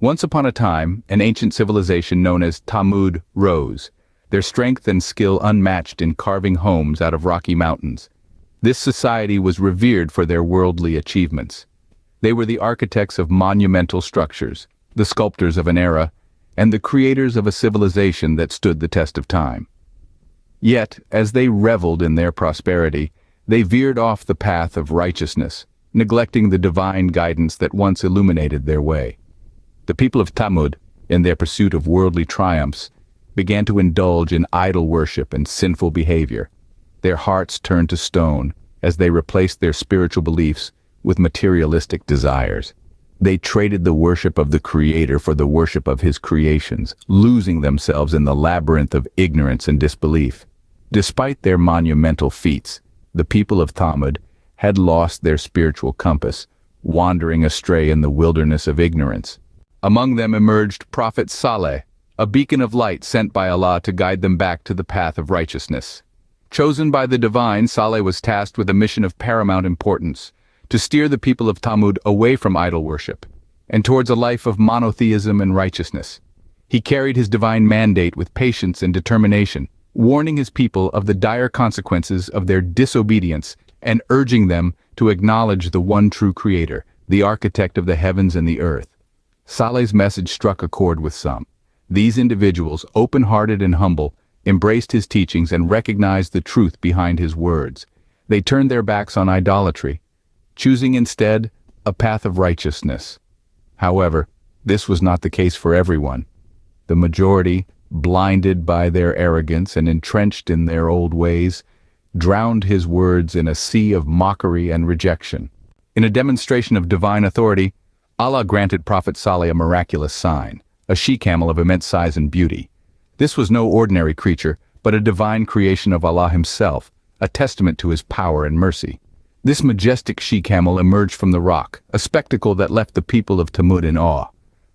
Once upon a time, an ancient civilization known as Tamud rose, their strength and skill unmatched in carving homes out of rocky mountains. This society was revered for their worldly achievements. They were the architects of monumental structures, the sculptors of an era, and the creators of a civilization that stood the test of time. Yet, as they reveled in their prosperity, they veered off the path of righteousness, neglecting the divine guidance that once illuminated their way. The people of Tamud, in their pursuit of worldly triumphs, began to indulge in idol worship and sinful behavior. Their hearts turned to stone as they replaced their spiritual beliefs with materialistic desires. They traded the worship of the Creator for the worship of His creations, losing themselves in the labyrinth of ignorance and disbelief. Despite their monumental feats, the people of Tamud had lost their spiritual compass, wandering astray in the wilderness of ignorance. Among them emerged Prophet Saleh, a beacon of light sent by Allah to guide them back to the path of righteousness. Chosen by the divine, Saleh was tasked with a mission of paramount importance, to steer the people of Tamud away from idol worship and towards a life of monotheism and righteousness. He carried his divine mandate with patience and determination, warning his people of the dire consequences of their disobedience and urging them to acknowledge the one true Creator, the architect of the heavens and the earth. Saleh's message struck a chord with some. These individuals, open-hearted and humble, embraced his teachings and recognized the truth behind his words. They turned their backs on idolatry, choosing instead a path of righteousness. However, this was not the case for everyone. The majority, blinded by their arrogance and entrenched in their old ways, drowned his words in a sea of mockery and rejection. In a demonstration of divine authority, Allah granted Prophet Saleh a miraculous sign, a she-camel of immense size and beauty. This was no ordinary creature, but a divine creation of Allah Himself, a testament to His power and mercy. This majestic she-camel emerged from the rock, a spectacle that left the people of Tamud in awe.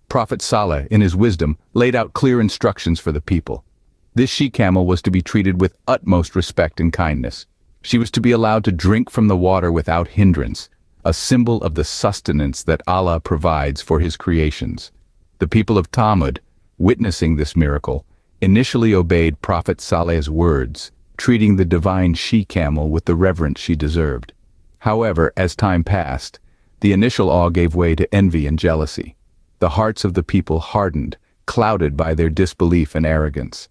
Prophet Saleh, in his wisdom, laid out clear instructions for the people. This she-camel was to be treated with utmost respect and kindness. She was to be allowed to drink from the water without hindrance, a symbol of the sustenance that Allah provides for His creations. The people of Tamud, witnessing this miracle, initially obeyed Prophet Saleh's words, treating the divine she-camel with the reverence she deserved. However, as time passed, the initial awe gave way to envy and jealousy. The hearts of the people hardened, clouded by their disbelief and arrogance.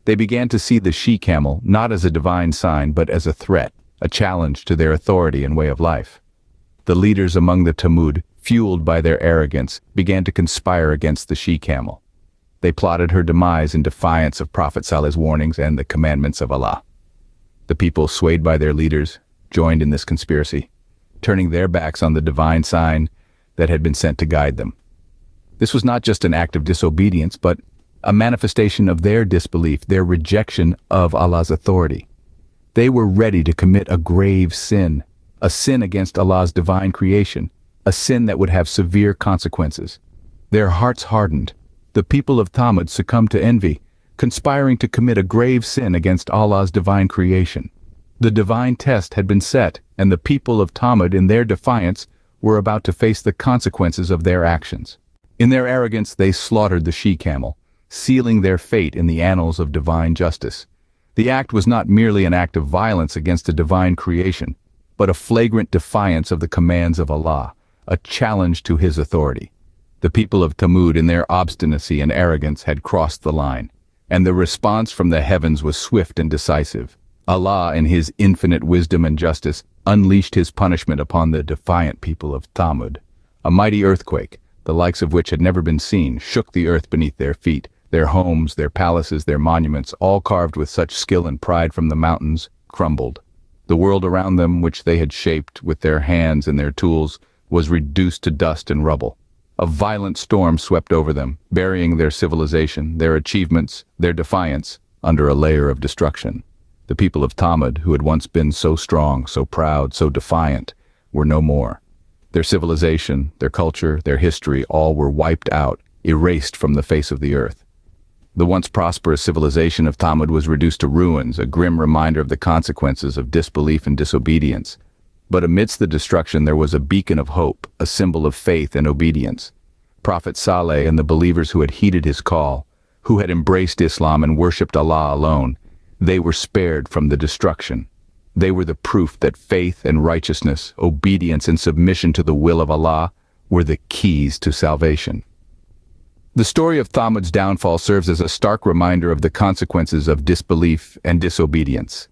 They began to see the she-camel not as a divine sign but as a threat, a challenge to their authority and way of life. The leaders among the Tamud, fueled by their arrogance, began to conspire against the she-camel. They plotted her demise in defiance of Prophet Saleh's warnings and the commandments of Allah. The people, swayed by their leaders, joined in this conspiracy, turning their backs on the divine sign that had been sent to guide them. This was not just an act of disobedience, but a manifestation of their disbelief, their rejection of Allah's authority. They were ready to commit a grave sin, a sin against Allah's divine creation, a sin that would have severe consequences. Their hearts hardened. The people of Tamud succumbed to envy, conspiring to commit a grave sin against Allah's divine creation. The divine test had been set, and the people of Tamud, in their defiance, were about to face the consequences of their actions. In their arrogance, they slaughtered the she-camel, sealing their fate in the annals of divine justice. The act was not merely an act of violence against a divine creation, but a flagrant defiance of the commands of Allah, a challenge to His authority. The people of Tamud, in their obstinacy and arrogance, had crossed the line, and the response from the heavens was swift and decisive. Allah, in His infinite wisdom and justice, unleashed His punishment upon the defiant people of Tamud. A mighty earthquake, the likes of which had never been seen, shook the earth beneath their feet. Their homes, their palaces, their monuments, all carved with such skill and pride from the mountains, crumbled. The world around them, which they had shaped with their hands and their tools, was reduced to dust and rubble. A violent storm swept over them, burying their civilization, their achievements, their defiance, under a layer of destruction. The people of Tamud, who had once been so strong, so proud, so defiant, were no more. Their civilization, their culture, their history, all were wiped out, erased from the face of the earth. The once prosperous civilization of Tamud was reduced to ruins, a grim reminder of the consequences of disbelief and disobedience. But amidst the destruction there was a beacon of hope, a symbol of faith and obedience. Prophet Saleh and the believers who had heeded his call, who had embraced Islam and worshipped Allah alone, they were spared from the destruction. They were the proof that faith and righteousness, obedience and submission to the will of Allah were the keys to salvation. The story of Thamud's downfall serves as a stark reminder of the consequences of disbelief and disobedience.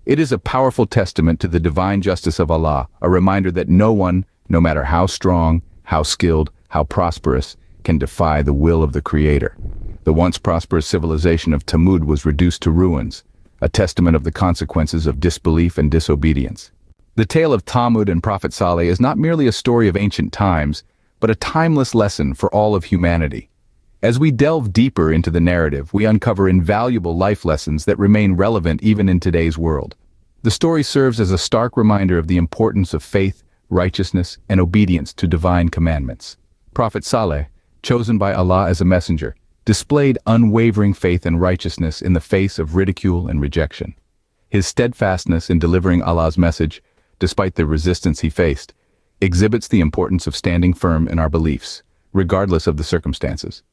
It is a powerful testament to the divine justice of Allah, a reminder that no one, no matter how strong, how skilled, how prosperous, can defy the will of the Creator. The once prosperous civilization of Thamud was reduced to ruins, a testament of the consequences of disbelief and disobedience. The tale of Thamud and Prophet Saleh is not merely a story of ancient times, but a timeless lesson for all of humanity. As we delve deeper into the narrative, we uncover invaluable life lessons that remain relevant even in today's world. The story serves as a stark reminder of the importance of faith, righteousness, and obedience to divine commandments. Prophet Saleh, chosen by Allah as a messenger, displayed unwavering faith and righteousness in the face of ridicule and rejection. His steadfastness in delivering Allah's message, despite the resistance he faced, exhibits the importance of standing firm in our beliefs, regardless of the circumstances.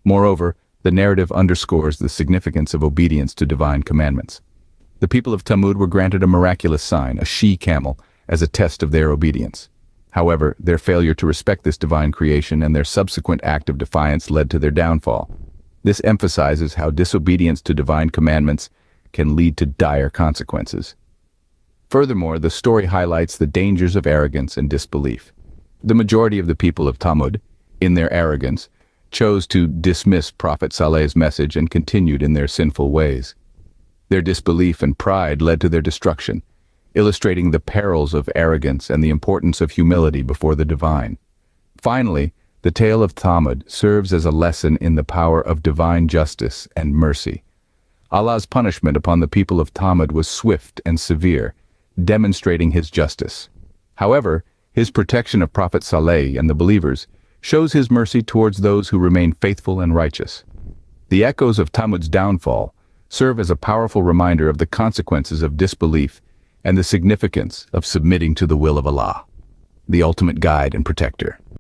Moreover, the narrative underscores the significance of obedience to divine commandments. The people of Thamud were granted a miraculous sign, a she-camel, as a test of their obedience. However, their failure to respect this divine creation and their subsequent act of defiance led to their downfall. This emphasizes how disobedience to divine commandments can lead to dire consequences. Furthermore, the story highlights the dangers of arrogance and disbelief. The majority of the people of Thamud, in their arrogance, chose to dismiss Prophet Saleh's message and continued in their sinful ways. Their disbelief and pride led to their destruction, illustrating the perils of arrogance and the importance of humility before the divine. Finally, the tale of Thamud serves as a lesson in the power of divine justice and mercy. Allah's punishment upon the people of Thamud was swift and severe, demonstrating his justice. However, his protection of Prophet Saleh and the believers shows his mercy towards those who remain faithful and righteous. The echoes of Thamud's downfall serve as a powerful reminder of the consequences of disbelief and the significance of submitting to the will of Allah, the ultimate guide and protector.